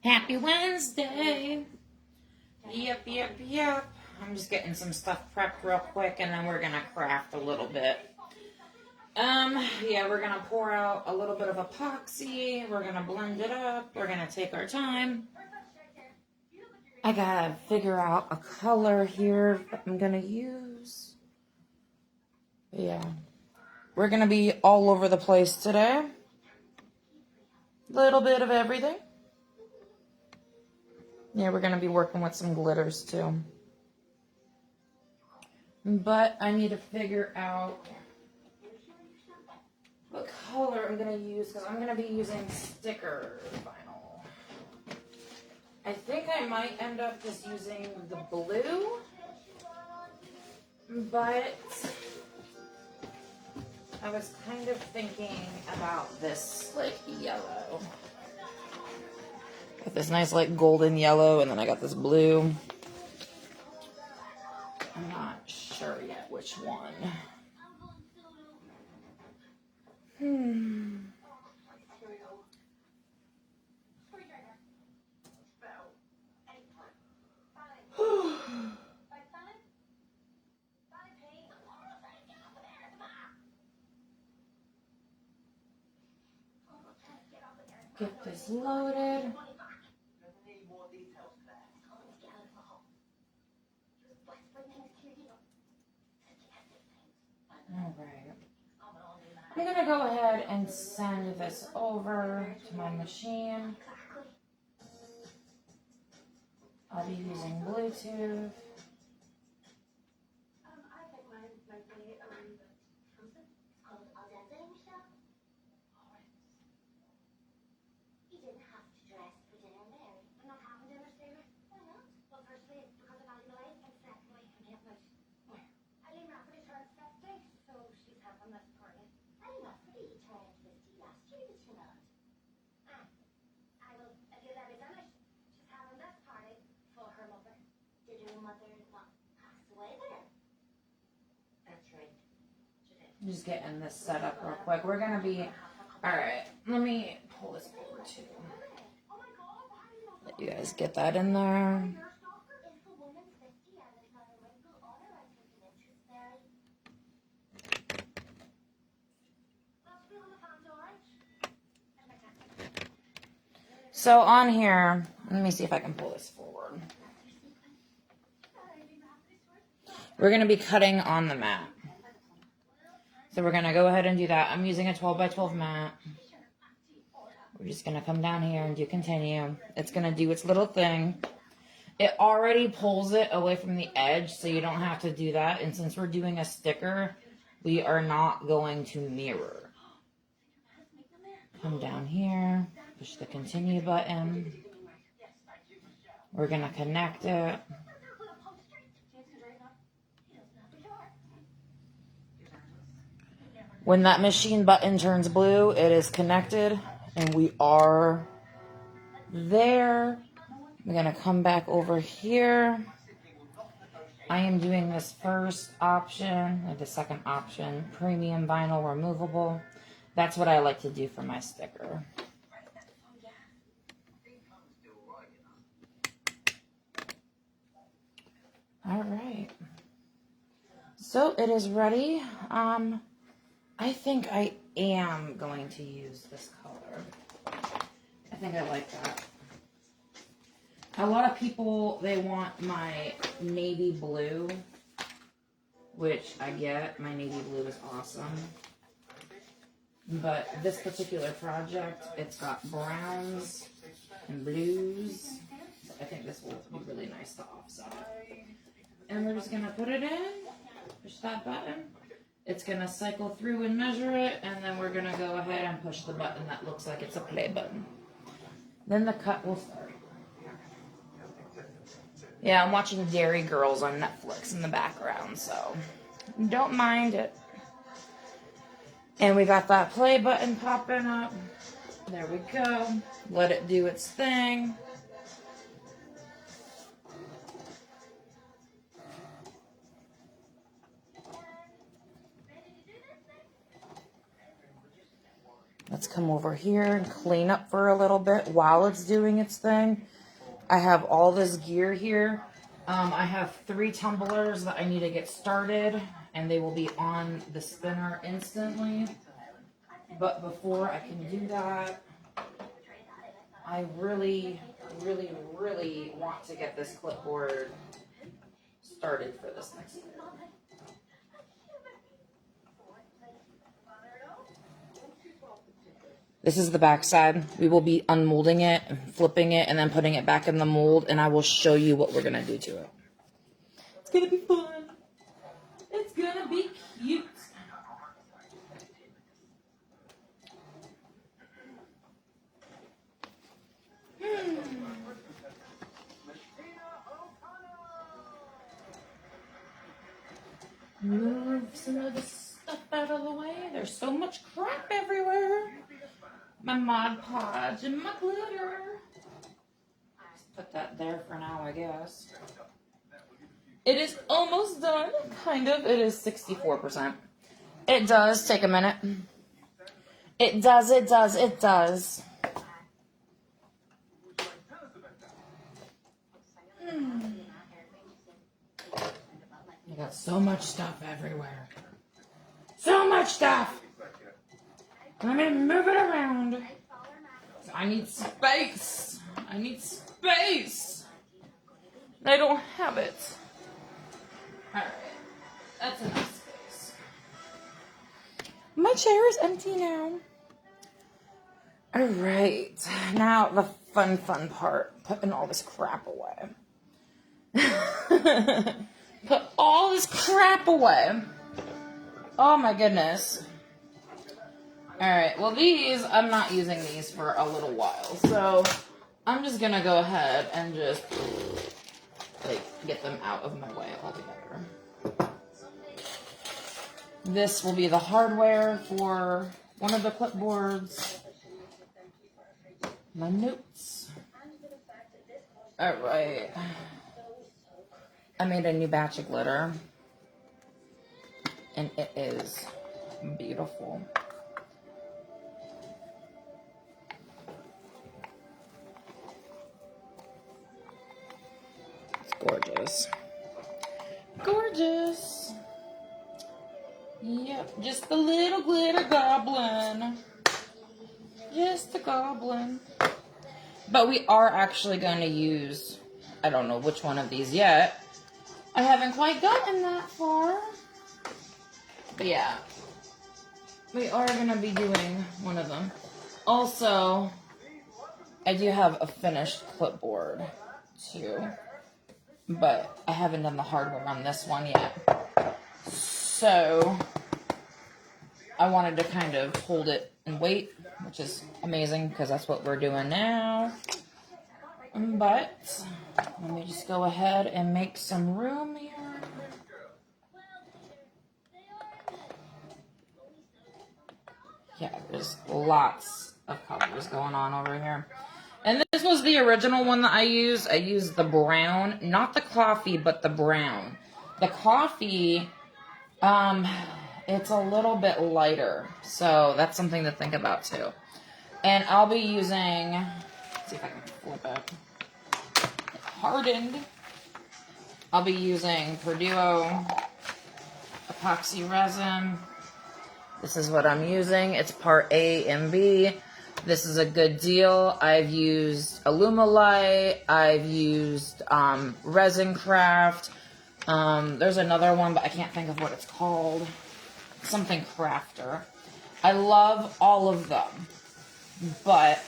Happy Wednesday. Yep. I'm just getting some stuff prepped real quick and then we're gonna craft a little bit. We're gonna pour out a little bit of epoxy. We're gonna blend it up. We're gonna take our time. I gotta figure out a color here that I'm gonna use. Yeah. We're gonna be all over the place today. Little bit of everything. Yeah, we're gonna be working with some glitters too. But I need to figure out what color I'm gonna use because I'm gonna be using sticker vinyl. I think I might end up just using the blue, but I was kind of thinking about this like yellow. Got this nice like golden yellow and then I got this blue. I'm not sure yet which one. Get this loaded. Alright. I'm going to go ahead and send this over to my machine. I'll be using Bluetooth. I'm just getting this set up real quick. We're going to be, alright, let me pull this over too. Let you guys get that in there. So on here, let me see if I can pull this forward. We're going to be cutting on the mat. So we're going to go ahead and do that. I'm using a 12 by 12 mat. We're just going to come down here and do continue. It's going to do its little thing. It already pulls it away from the edge, so you don't have to do that. And since we're doing a sticker, we are not going to mirror. Come down here, push the continue button. We're going to connect it. When that machine button turns blue, it is connected, and we are there. We're going to come back over here. I am doing this first option, or the second option, premium vinyl removable. That's what I like to do for my sticker. All right. So it is ready. I think I am going to use this color. I think I like that. A lot of people, they want my navy blue, which I get. My navy blue is awesome. But this particular project, it's got browns and blues. So I think this will be really nice to offset it. And we're just going to put it in, push that button. It's going to cycle through and measure it, and then we're going to go ahead and push the button that looks like it's a play button. Then the cut will start. Yeah, I'm watching Dairy Girls on Netflix in the background, so don't mind it. And we got that play button popping up. There we go. Let it do its thing. Let's come over here and clean up for a little bit while it's doing its thing. I have all this gear here. I have 3 tumblers that I need to get started, and they will be on the spinner instantly. But before I can do that, I really, really, really want to get this clipboard started for this next one. This is the back side. We will be unmolding it, flipping it, and then putting it back in the mold, and I will show you what we're going to do to it. It's going to be fun. It's going to be cute. Move some of this stuff out of the way. There's so much crap everywhere. My Mod Podge and my glitter. Just put that there for now, I guess. It is almost done. Kind of. It is 64%. It does take a minute. It does, it does, it does. I got so much stuff everywhere. So much stuff! And I'm gonna move it around. I need space. I need space. I don't have it. Alright. That's enough space. My chair is empty now. Alright. Now the fun part. Putting all this crap away. Put all this crap away. Oh my goodness. Alright, well these, I'm not using these for a little while. So, I'm just gonna go ahead and just, like, get them out of my way altogether. This will be the hardware for one of the clipboards. My notes. Alright. I made a new batch of glitter. And it is beautiful. It's gorgeous. Gorgeous. Yep, just a little glitter goblin. Just a goblin. But we are actually going to use, I don't know which one of these yet. I haven't quite gotten that far. But yeah, we are going to be doing one of them. Also, I do have a finished clipboard too. But I haven't done the hardware on this one yet. So, I wanted to kind of hold it and wait, which is amazing because that's what we're doing now. But, let me just go ahead and make some room here. Yeah, there's lots of colors going on over here. And this was the original one that I used. I used the brown, not the coffee, but the brown. The coffee, it's a little bit lighter. So that's something to think about too. And I'll be using, let's see if I can flip it. It hardened. I'll be using Purdue epoxy resin. This is what I'm using. It's part A and B. This is a good deal. I've used Alumilite. I've used Resin Craft. There's another one, but I can't think of what it's called. Something Crafter. I love all of them. But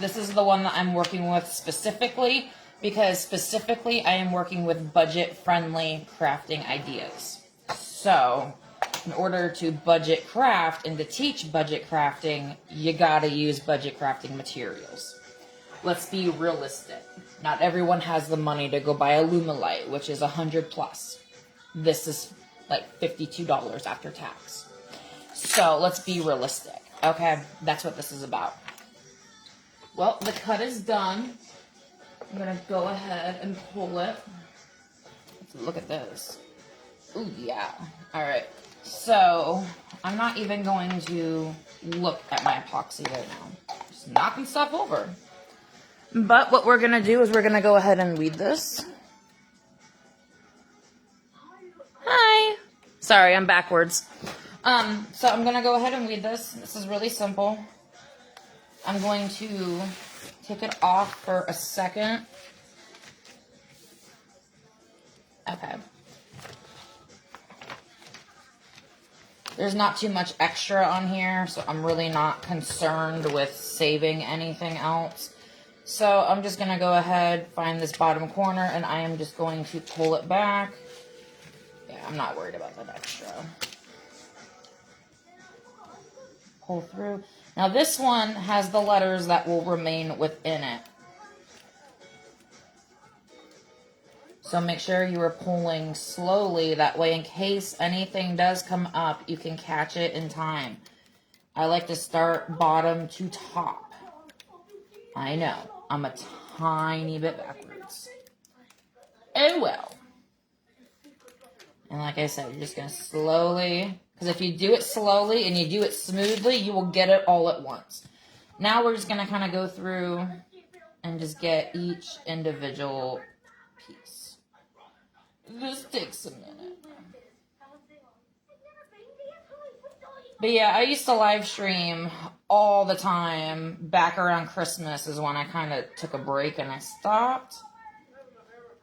this is the one that I'm working with specifically because specifically I am working with budget-friendly crafting ideas. So, in order to budget craft and to teach budget crafting, you gotta use budget crafting materials. Let's be realistic. Not everyone has the money to go buy Alumilite, which is $100 plus. This is like $52 after tax. So let's be realistic, okay? That's what this is about. Well, the cut is done. I'm gonna go ahead and pull it. Let's look at this. Ooh, yeah. All right. So I'm not even going to look at my epoxy right now. Just knocking stuff over. But what we're going to do is we're going to go ahead and weed this. Hi. Sorry, I'm backwards. So I'm going to go ahead and weed this. This is really simple. I'm going to take it off for a second. Okay. There's not too much extra on here, so I'm really not concerned with saving anything else. So I'm just going to go ahead, find this bottom corner, and I am just going to pull it back. Yeah, I'm not worried about that extra. Pull through. Now this one has the letters that will remain within it. So make sure you are pulling slowly. That way, in case anything does come up, you can catch it in time. I like to start bottom to top. I know, I'm a tiny bit backwards. Oh well. And like I said, you're just going to slowly, because if you do it slowly and you do it smoothly, you will get it all at once. Now we're just going to kind of go through and just get each individual piece. This takes a minute. But yeah, I used to live stream all the time. Back around Christmas is when I kind of took a break and I stopped.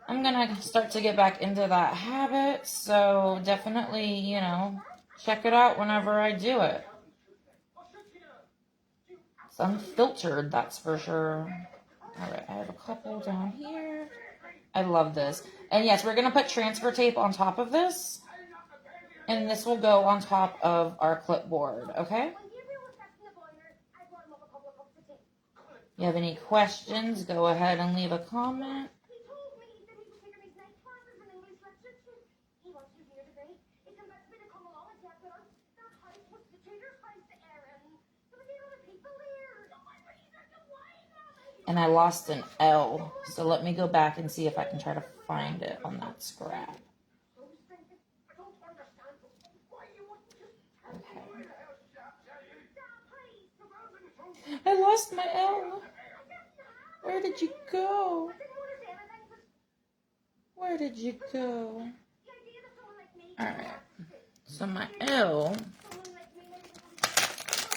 I'm going to start to get back into that habit. So definitely, you know, check it out whenever I do it. It's unfiltered, that's for sure. All right, I have a couple down here. I love this. And yes, we're going to put transfer tape on top of this. And this will go on top of our clipboard, okay? You have any questions, go ahead and leave a comment. And I lost an L, so let me go back and see if I can try to find it on that scrap. Okay. I lost my L. Where did you go? Where did you go? Alright. So my L.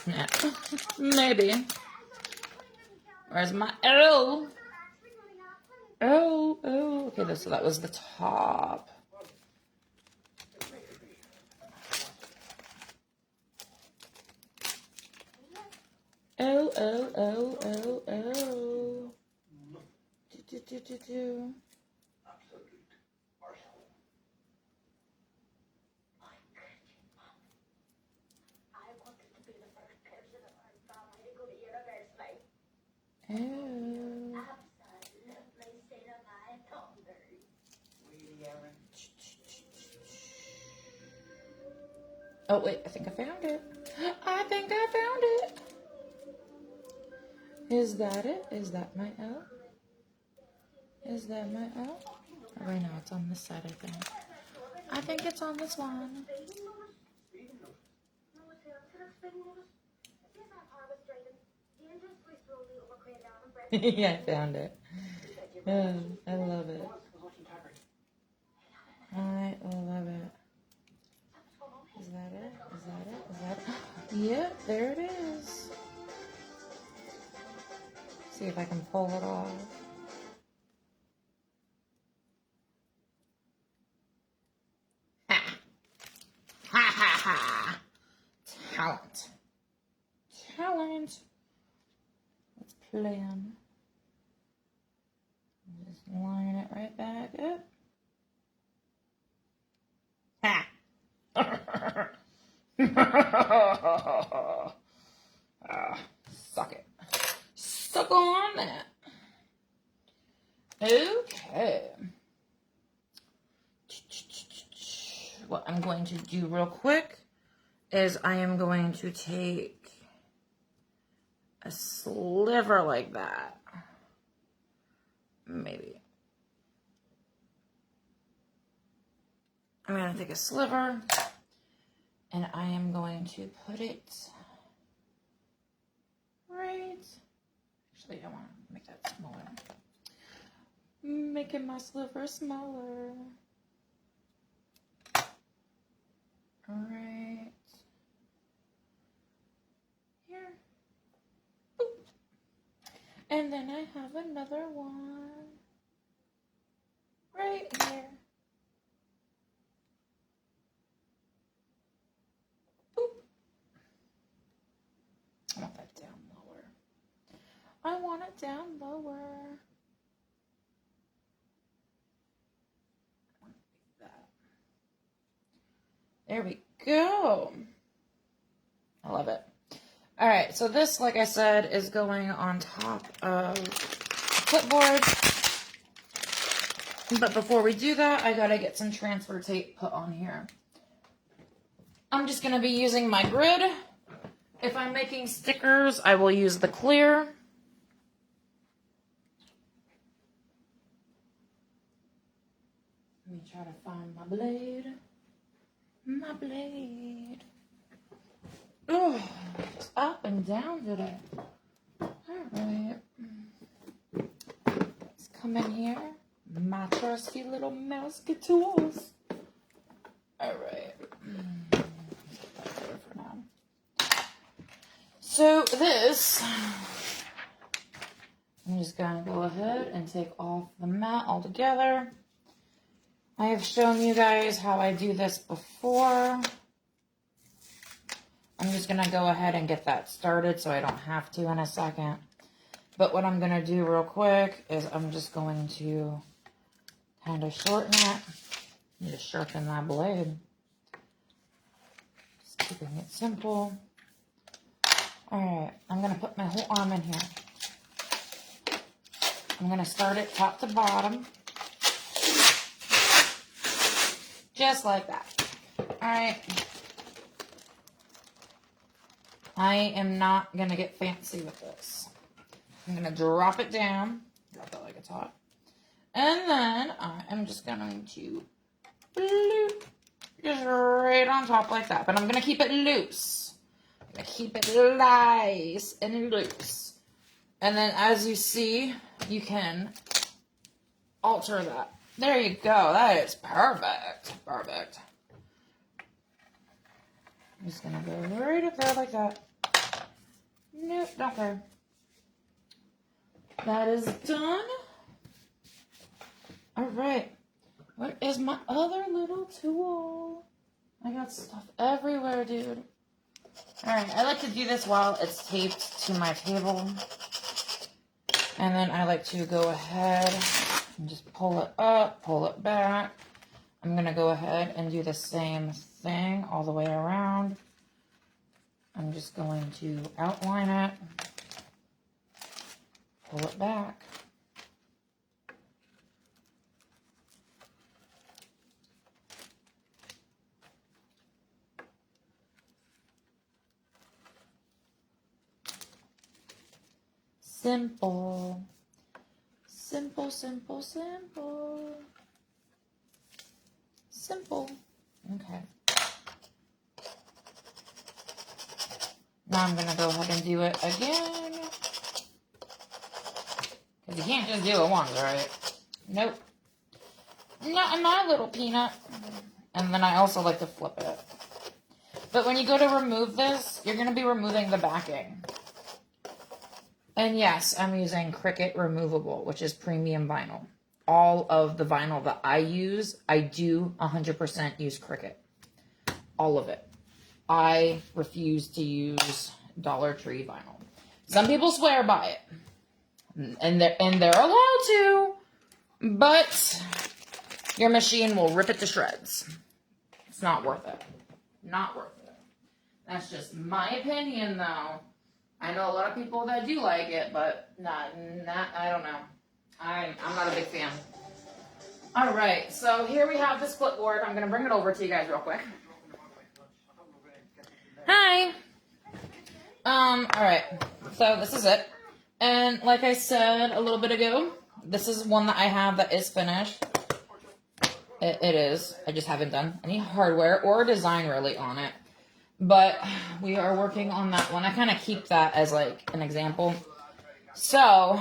Yeah. Maybe. Where's my L? Oh. Okay, so that was the top. Oh. Do. Oh, wait, I think I found it. I think I found it. Is that it? Is that my L? Is that my L? Oh, right now, it's on this side, I think. I think it's on this one. Yeah, I found it. Oh, I love it. I love it. Is that it? Is that it? Is that it? Yep, there it is. See if I can pull it off. Ha. Talent. Let's plan. Just line it right back up. Ha! Suck it. Suck on that. Okay. What I'm going to do real quick is I am going to take a sliver like that. Maybe. I'm going to take a sliver And I am going to put it right. Actually, I want to make that smaller. Making my sliver smaller. Right here. Boop. And then I have another one right here. Boop. I want that down lower. I want it down lower. There we go. I love it. All right, so this, like I said, is going on top of Clipboard. But before we do that, I gotta get some transfer tape put on here. I'm just gonna be using my grid. If I'm making stickers, I will use the clear. Let me try to find my blade. My blade. Oh, it's up and down today. Alright. Let's come in here. My trusty little mouse tools. Alright. For now. So this, I'm just going to go ahead and take off the mat altogether. I have shown you guys how I do this before. I'm just going to go ahead and get that started so I don't have to in a second. But what I'm going to do real quick is I'm just going to kind of shorten it. Need to sharpen that blade. Just keeping it simple. Alright, I'm going to put my whole arm in here. I'm going to start it top to bottom. Just like that. Alright. I am not going to get fancy with this. I'm going to drop it down. Drop it like it's hot. And then I am just going to bloop, just right on top like that. But I'm going to keep it loose. I'm going to keep it nice and loose. And then as you see, you can alter that. There you go. That is perfect. Perfect. I'm just going to go right up there like that. Nope, don't care. That is done. Alright. Where is my other little tool? I got stuff everywhere, dude. Alright, I like to do this while it's taped to my table. And then I like to go ahead and just pull it up, pull it back. I'm going to go ahead and do the same thing all the way around. I'm just going to outline it, pull it back. Simple. Simple, simple, simple. Simple. Okay. Now I'm going to go ahead and do it again. Because you can't just do it once, right? Nope. Not my little peanut. And then I also like to flip it. But when you go to remove this, you're going to be removing the backing. And yes, I'm using Cricut Removable, which is premium vinyl. All of the vinyl that I use, I do 100% use Cricut. All of it. I refuse to use Dollar Tree vinyl. Some people swear by it. And they're allowed to. But your machine will rip it to shreds. It's not worth it. Not worth it. That's just my opinion, though. I know a lot of people that do like it, but not I don't know. I'm not a big fan. All right, so here we have this clipboard. I'm going to bring it over to you guys real quick. Hi. All right, so this is it. And like I said a little bit ago, this is one that I have that is finished. It is. I just haven't done any hardware or design really on it. But we are working on that one. I kind of keep that as like an example. So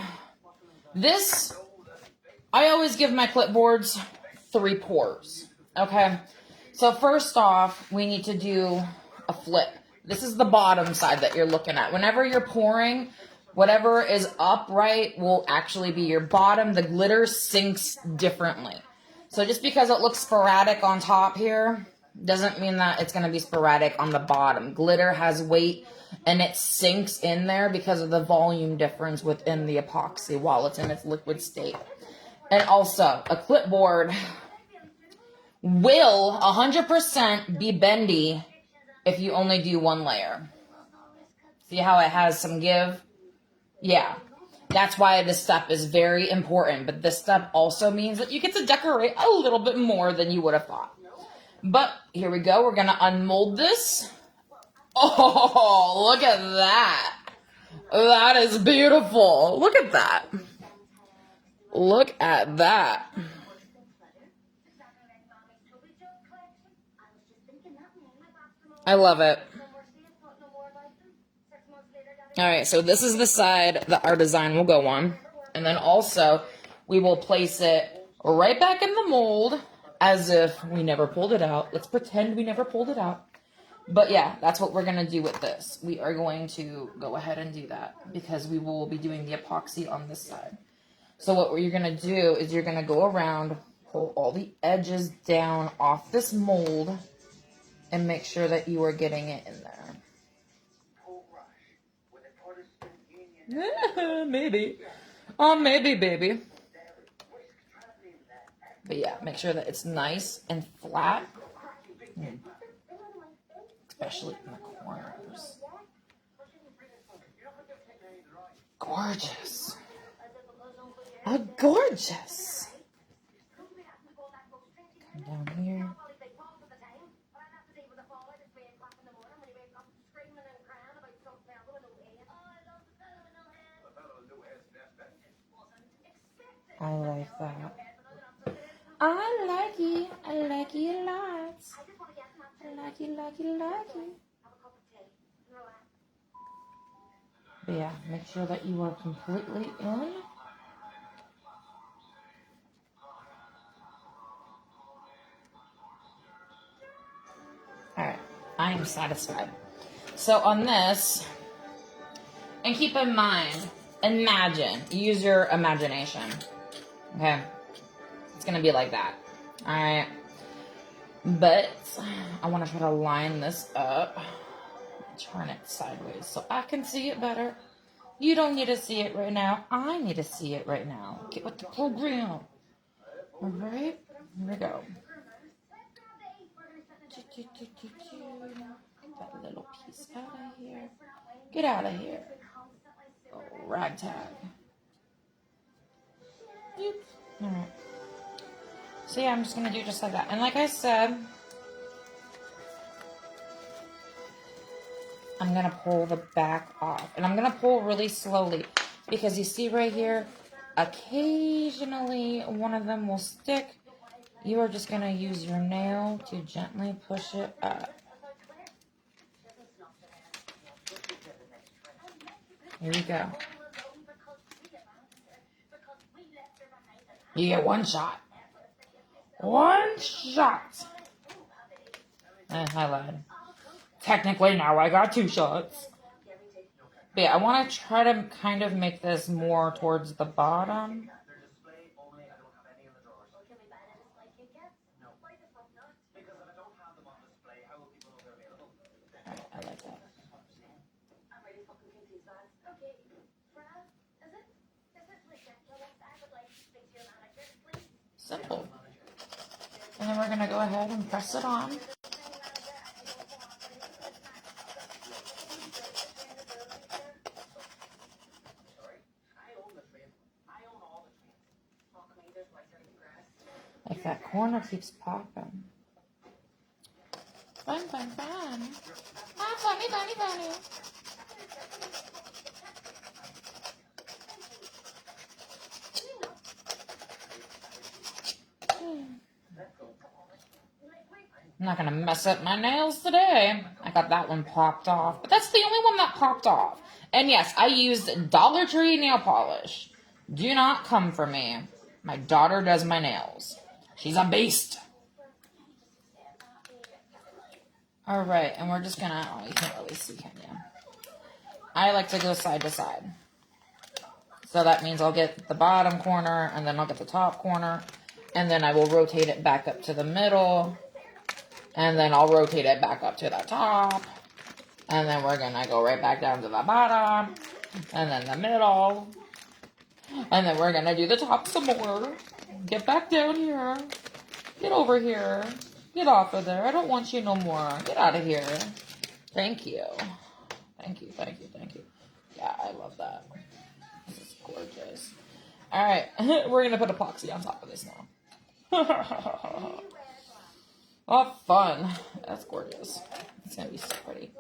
this, I always give my clipboards 3 pours. Okay. So first off, we need to do a flip. This is the bottom side that you're looking at. Whenever you're pouring, whatever is upright will actually be your bottom. The glitter sinks differently. So just because it looks sporadic on top here, doesn't mean that it's going to be sporadic on the bottom. Glitter has weight and it sinks in there because of the volume difference within the epoxy while it's in its liquid state. And also, a clipboard will 100% be bendy if you only do 1 layer. See how it has some give? Yeah. That's why this step is very important. But this step also means that you get to decorate a little bit more than you would have thought. But here we go. We're going to unmold this. Oh, look at that. That is beautiful. Look at that. Look at that. I love it. All right, so this is the side that our design will go on. And then also, we will place it right back in the mold as if we never pulled it out. Let's pretend we never pulled it out. But yeah, that's what we're going to do with this. We are going to go ahead and do that because we will be doing the epoxy on this side. So what you're going to do is you're going to go around, pull all the edges down off this mold, and make sure that you are getting it in there. Maybe. Oh, maybe, baby. But yeah, make sure that it's nice and flat. Especially in the corners. Gorgeous. Oh, gorgeous. Come down here. I like that. I like it. I like it a lot. I like it, like it, like it. But yeah, make sure that you are completely in. Alright, I am satisfied. So on this, and keep in mind, imagine, use your imagination. Okay? It's going to be like that. Alright? But I want to try to line this up. Turn it sideways so I can see it better. You don't need to see it right now. I need to see it right now. Get with the program. Alright? Here we go. That little piece out of here. Get out of here. Oh, ragtag. Alright. So yeah, I'm just going to do just like that. And like I said, I'm going to pull the back off. And I'm going to pull really slowly. Because you see right here, occasionally one of them will stick. You are just going to use your nail to gently push it up. Here we go. You get 1 shot. 1 shot. I lied. Technically now I got 2 shots. But yeah, I want to try to kind of make this more towards the bottom. Alright, I like that. Simple. And then we're going to go ahead and press it on. Like that corner keeps popping. Fun, fun, fun. Ah, funny, funny, funny. I'm not going to mess up my nails today. I got that one popped off. But that's the only one that popped off. And yes, I used Dollar Tree nail polish. Do not come for me. My daughter does my nails. She's a beast. Alright, and we're just gonna... Oh, you can't really see, can you? I like to go side to side. So that means I'll get the bottom corner, and then I'll get the top corner. And then I will rotate it back up to the middle. And then I'll rotate it back up to the top. And then we're gonna go right back down to the bottom. And then the middle. And then we're gonna do the top some more. Get back down here. Get over here. Get off of there. I don't want you no more. Get out of here. Thank you. Thank you, thank you, thank you. Yeah, I love that. This is gorgeous. Alright, we're gonna put epoxy on top of this now. Oh, fun. That's gorgeous. It's gonna be so pretty.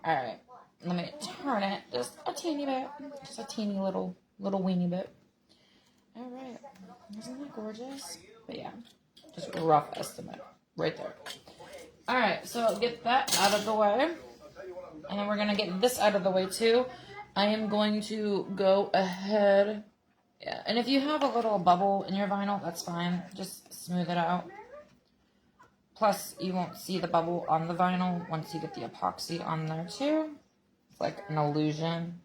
Alright, let me turn it just a teeny bit. Just a teeny little weeny bit. Alright, isn't that gorgeous? But yeah, just a rough estimate right there. Alright, so get that out of the way. And then we're gonna get this out of the way too. I am going to go ahead. Yeah, and if you have a little bubble in your vinyl, that's fine. Just smooth it out. Plus, you won't see the bubble on the vinyl once you get the epoxy on there too. It's like an illusion.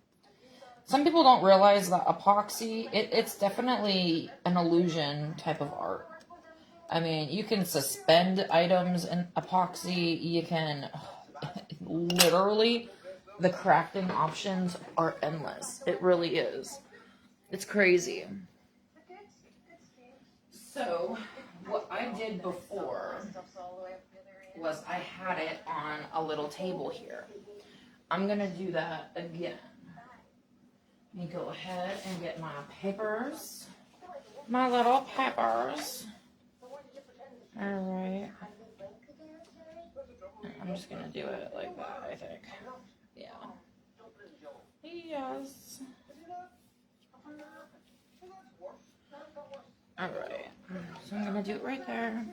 Some people don't realize that epoxy, it's definitely an illusion type of art. I mean, you can suspend items in epoxy. You can, literally, the crafting options are endless. It really is. It's crazy. So, what I did before was I had it on a little table here. I'm going to do that again. Let me go ahead and get my papers. My little papers. Alright. I'm just going to do it like that, I think. Yeah. Yes. Alright. So I'm going to do it right there.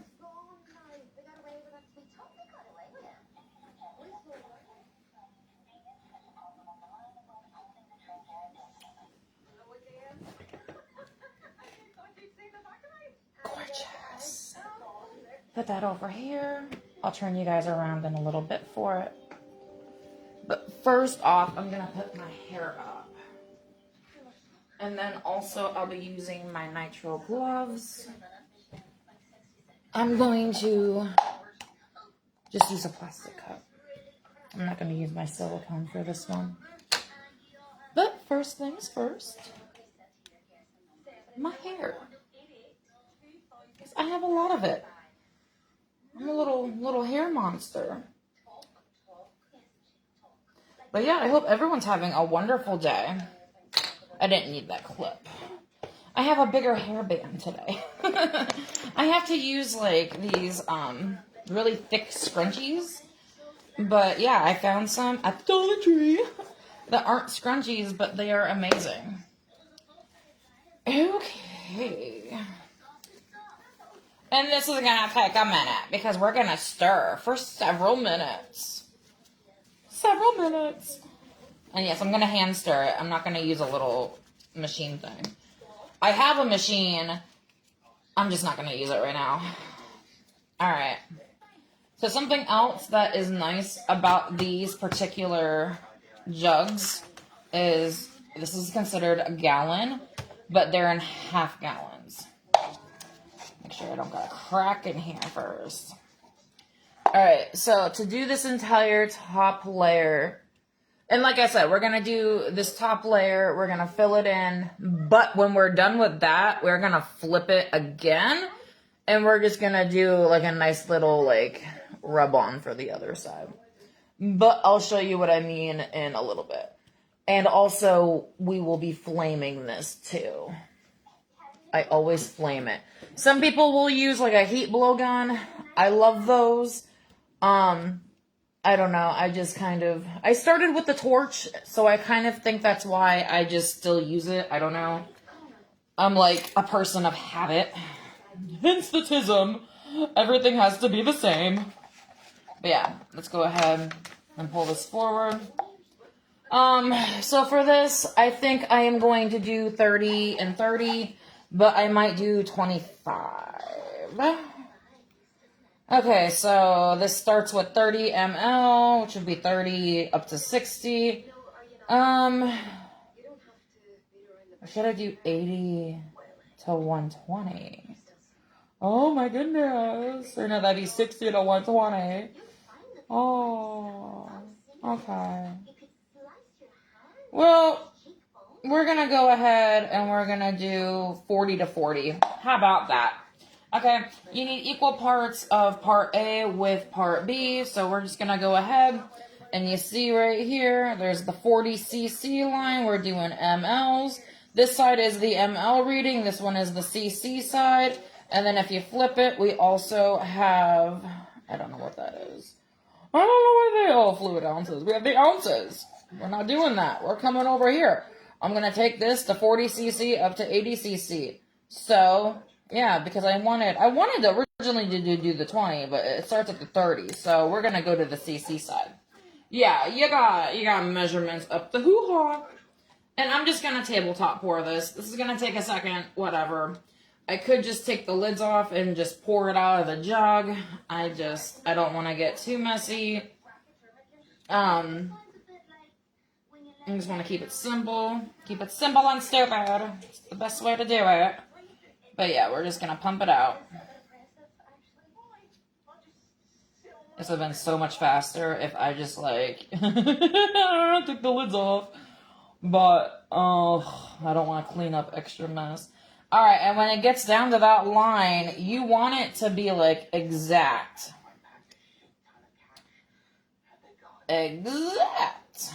Gorgeous. Put that over here. I'll turn you guys around in a little bit for it. But first off, I'm going to put my hair up. And then also I'll be using my nitro gloves. I'm going to just use a plastic cup. I'm not going to use my silicone for this one. But first things first, my hair. I have a lot of it. I'm a little hair monster. But yeah, I hope everyone's having a wonderful day. I didn't need that clip. I have a bigger hairband today. I have to use like these really thick scrunchies. But yeah, I found some at the Dollar Tree that aren't scrunchies, but they are amazing. Okay. And this is going to take a minute because we're going to stir for several minutes. Several minutes. And yes, I'm going to hand stir it. I'm not going to use a little machine thing. I have a machine. I'm just not going to use it right now. Alright. So something else that is nice about these particular jugs is this is considered a gallon, but they're in half gallons. Make sure I don't got a crack in here first. Alright, so to do this entire top layer, and like I said, we're going to do this top layer, we're going to fill it in, but when we're done with that, we're going to flip it again, and we're just going to do like a nice little like rub on for the other side. But I'll show you what I mean in a little bit. And also, we will be flaming this too. I always flame it. Some people will use like a heat blowgun. I love those. I don't know. I just kind of... I started with the torch, so I kind of think that's why I just still use it. I don't know. I'm like a person of habit. Hence the tism. Everything has to be the same. But yeah, let's go ahead and pull this forward. So for this, I think I am going to do 30 and 30, but I might do 25. Okay, so this starts with 30 ml, which would be 30 up to 60. Or should I do 80 to 120? Oh my goodness. Or no, that'd be 60 to 120. Oh, okay. Well, we're going to go ahead and we're going to do 40 to 40. How about that? Okay, you need equal parts of part A with part B. So we're just going to go ahead and you see right here, there's the 40 cc line. We're doing mLs. This side is the ml reading. This one is the cc side. And then if you flip it, we also have, I don't know what that is. I don't know what they all fluid ounces. We have the ounces. We're not doing that. We're coming over here. I'm going to take this to 40 cc up to 80 cc. So, yeah, because I wanted originally to do the 20, but it starts at the 30. So we're going to go to the cc side. Yeah, you got measurements up the hoo-ha. And I'm just going to tabletop pour this. This is going to take a second, whatever. I could just take the lids off and just pour it out of the jug. I don't want to get too messy. I just want to keep it simple. Keep it simple and stupid. It's the best way to do it. But yeah, we're just going to pump it out. This would have been so much faster if I just like took the lids off. But, I don't want to clean up extra mess. Alright, and when it gets down to that line, you want it to be like exact. Exact.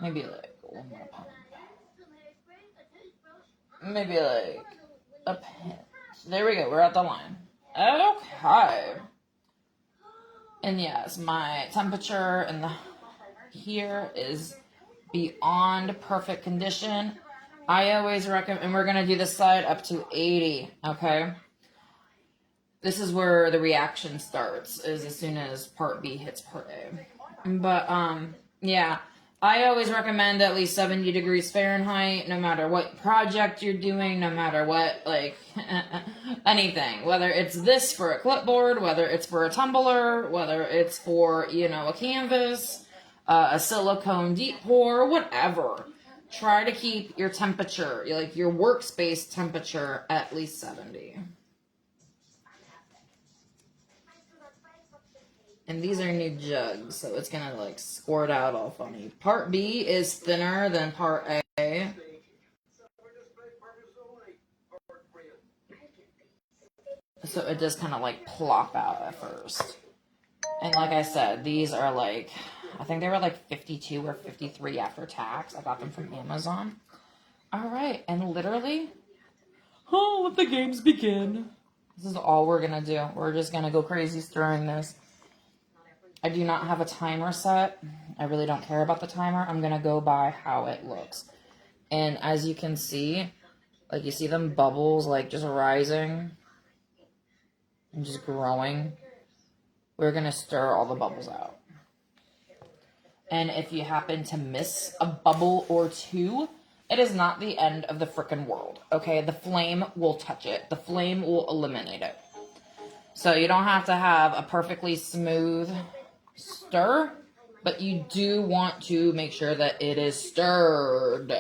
Maybe like one more pump. Maybe like a pinch. There we go, we're at the line. Okay. And yes, my temperature in the here is beyond perfect condition. I always recommend, and we're going to do this side up to 80, okay? This is where the reaction starts, is as soon as part B hits part A. But, yeah, I always recommend at least 70 degrees Fahrenheit, no matter what project you're doing, no matter what, like, anything. Whether it's this for a clipboard, whether it's for a tumbler, whether it's for, you know, a canvas, a silicone deep pour, whatever. Try to keep your temperature, like your workspace temperature, at least 70. And these are new jugs, so it's gonna like squirt out all funny. Part B is thinner than part A. So it does kind of like plop out at first. And like I said, these are like, I think they were like 52 or 53 after tax. I got them from Amazon. All right, and literally, let the games begin. This is all we're going to do. We're just going to go crazy stirring this. I do not have a timer set. I really don't care about the timer. I'm going to go by how it looks. And as you can see, like you see them bubbles like just rising and just growing. We're going to stir all the bubbles out. And if you happen to miss a bubble or two, it is not the end of the frickin' world, okay? The flame will touch it. The flame will eliminate it. So you don't have to have a perfectly smooth stir, but you do want to make sure that it is stirred.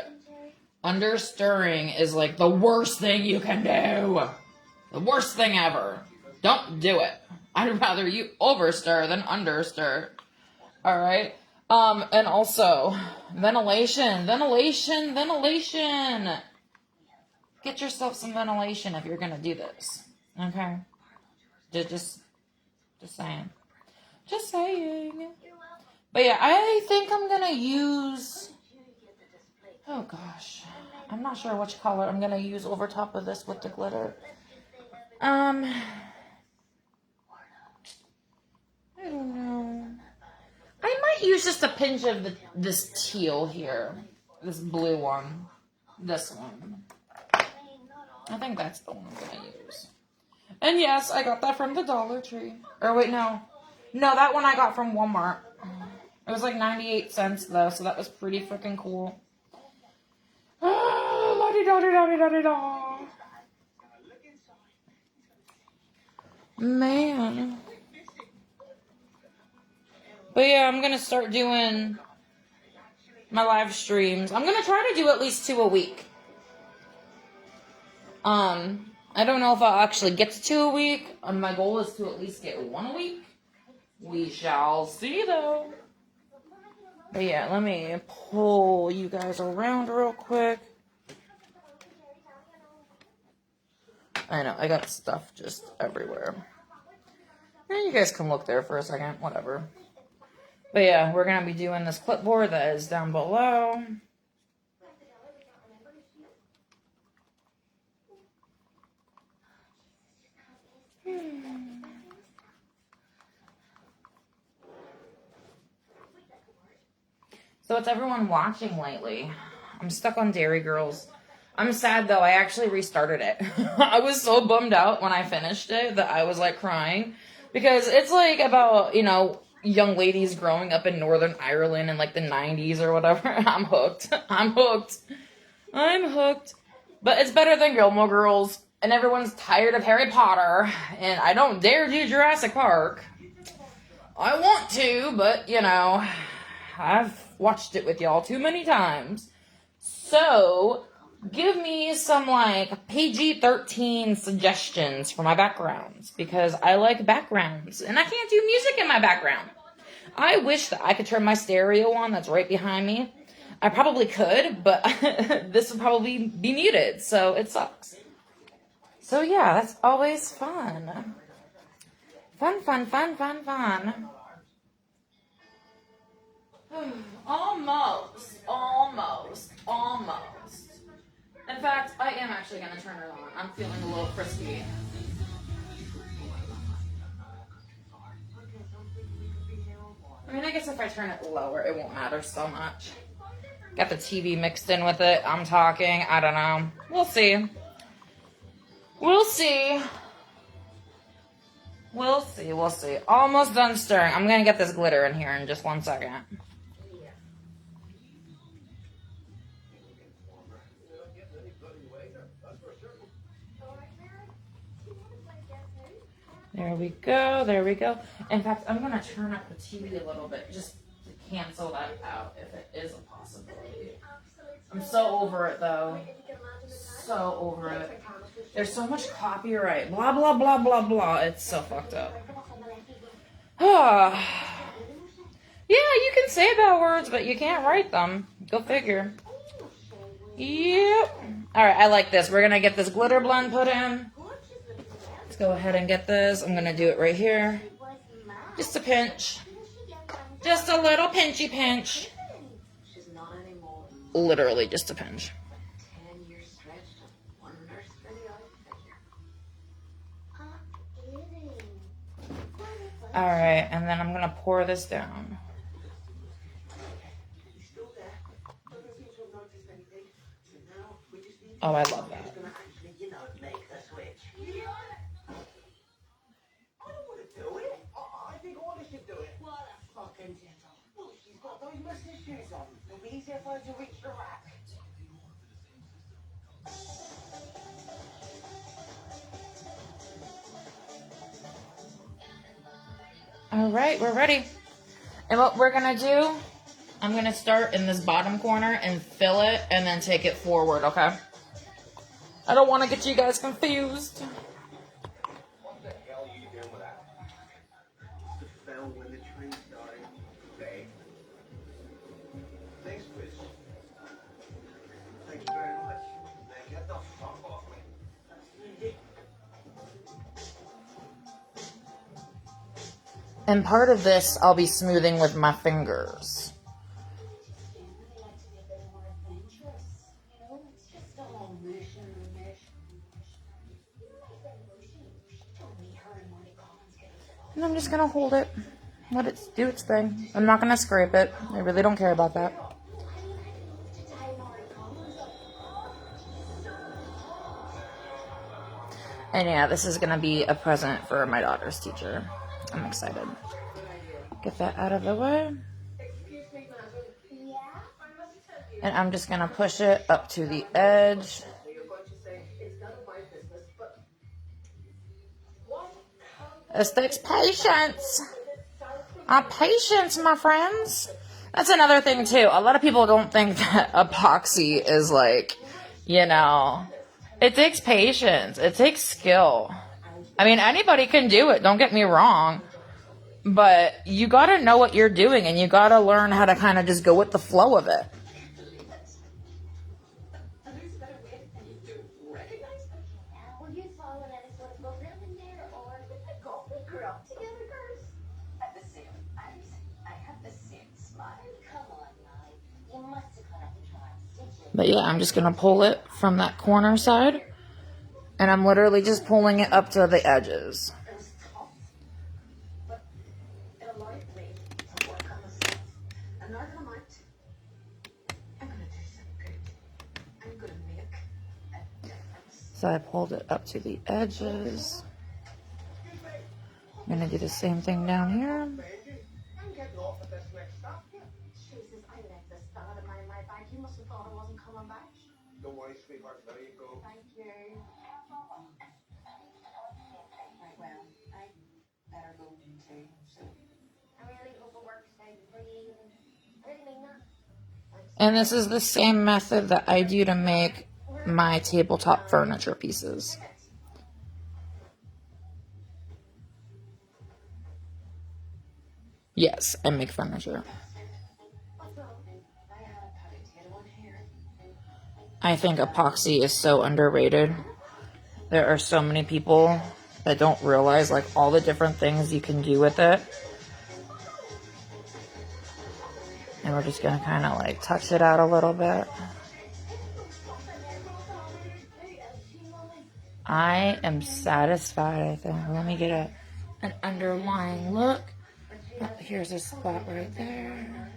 Under stirring is like the worst thing you can do. The worst thing ever. Don't do it. I'd rather you over stir than under stir. Alright? And also, ventilation. Get yourself some ventilation if you're gonna do this. Okay? Just saying. Just saying. But yeah, I think I'm gonna use, oh gosh. I'm not sure which color I'm gonna use over top of this with the glitter. I don't know. I might use just a pinch of this teal here. This blue one. This one. I think that's the one I'm going to use. And yes, I got that from the Dollar Tree. Or wait, no. No, that one I got from Walmart. It was like 98 cents though, so that was pretty freaking cool. La-di-da-di-da-di-da-di-da. Man. But yeah, I'm gonna start doing my live streams. I'm gonna try to do at least 2 a week. I don't know if I'll actually get to 2 a week. My goal is to at least get 1 a week. We shall see though. But yeah, let me pull you guys around real quick. I know, I got stuff just everywhere. And you guys can look there for a second, whatever. But yeah, we're going to be doing this clipboard that is down below. So what's everyone watching lately? I'm stuck on Dairy Girls. I'm sad though, I actually restarted it. I was so bummed out when I finished it that I was like crying. Because it's like about, you know, young ladies growing up in Northern Ireland in like the 90s or whatever. I'm hooked. I'm hooked. I'm hooked. But it's better than Gilmore Girls. And everyone's tired of Harry Potter. And I don't dare do Jurassic Park. I want to, but you know, I've watched it with y'all too many times. So, give me some like PG-13 suggestions for my backgrounds. Because I like backgrounds. And I can't do music in my background. I wish that I could turn my stereo on that's right behind me. I probably could, but this would probably be muted. So, it sucks. So yeah, that's always fun. Fun, fun, fun, fun, fun. Almost. In fact, I am actually going to turn it on. I'm feeling a little frisky. I mean, I guess if I turn it lower, it won't matter so much. Got the TV mixed in with it. I'm talking. I don't know. We'll see. We'll see. We'll see. We'll see. Almost done stirring. I'm going to get this glitter in here in just 1 second. There we go. There we go. In fact, I'm going to turn up the TV a little bit just to cancel that out if it is a possibility. I'm so over it, though. So over it. There's so much copyright. Blah, blah, blah, blah, blah. It's so fucked up. Yeah, you can say bad words, but you can't write them. Go figure. Yep. Alright, I like this. We're going to get this glitter blend put in. Let's go ahead and get this. I'm going to do it right here. Just a pinch. Just a little pinchy pinch. Literally just a pinch. Alright, and then I'm going to pour this down. Oh, I love that. Alright, we're ready. And what we're going to do, I'm going to start in this bottom corner and fill it and then take it forward, okay? I don't want to get you guys confused. What the hell are you doing with that? To film when the train started. Babe. Thanks, Chris. Thank you very much. Now get the fuck off me. And part of this, I'll be smoothing with my fingers. And I'm just going to hold it. Let it do its thing. I'm not going to scrape it. I really don't care about that. And yeah, this is going to be a present for my daughter's teacher. I'm excited. Get that out of the way. And I'm just going to push it up to the edge. This takes patience. Patience, my friends. That's another thing, too. A lot of people don't think that epoxy is like, you know, it takes patience. It takes skill. I mean, anybody can do it. Don't get me wrong. But you got to know what you're doing, and you got to learn how to kind of just go with the flow of it. But yeah, I'm just going to pull it from that corner side. And I'm literally just pulling it up to the edges. So I pulled it up to the edges. I'm going to do the same thing down here. Don't worry, sweetheart. There you go. Thank you. Right, well, I better go too. So I really hope it works out for you. I really mean that. And this is the same method that I do to make my tabletop furniture pieces. Yes, I make furniture. I think epoxy is so underrated. There are so many people that don't realize like all the different things you can do with it. And we're just going to kind of like touch it out a little bit. I am satisfied, I think. Let me get an underlying look. Oh, here's a spot right there.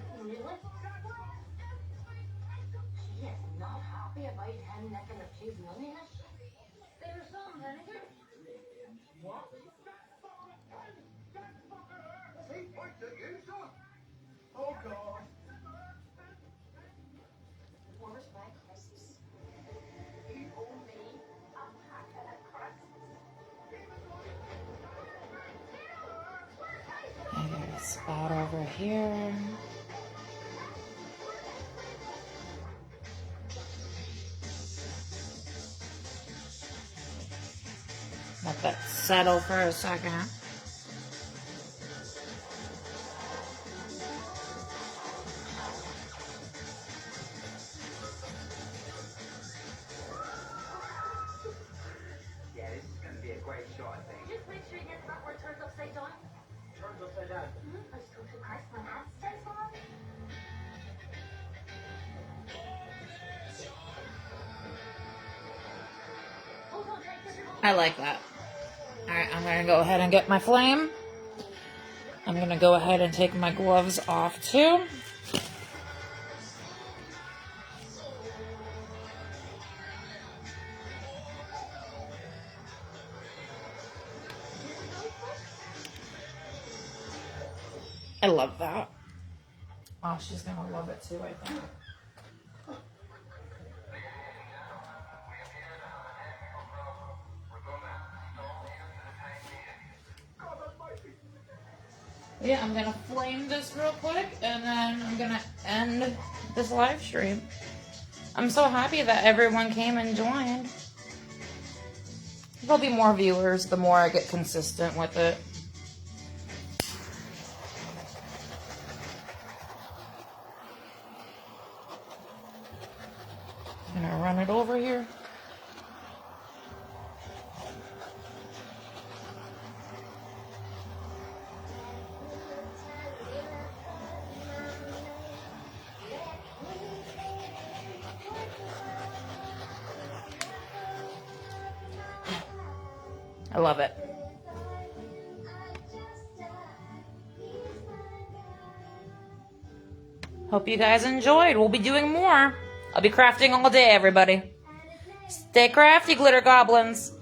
I got a spot over here. Let that settle for a second. Yeah, this is going to be a great shot, I think. Just make sure you get the back where it turns upside down. Turns upside down. I just go to press my hands down for it. Hold on, take this. I like that. Alright, I'm going to go ahead and get my flame. I'm going to go ahead and take my gloves off too. I love that. Oh, she's going to love it too, I think. Yeah, I'm going to flame this real quick, and then I'm going to end this live stream. I'm so happy that everyone came and joined. There'll be more viewers the more I get consistent with it. I'm going to run it over here. I love it. Hope you guys enjoyed. We'll be doing more. I'll be crafting all day, everybody. Stay crafty, glitter goblins.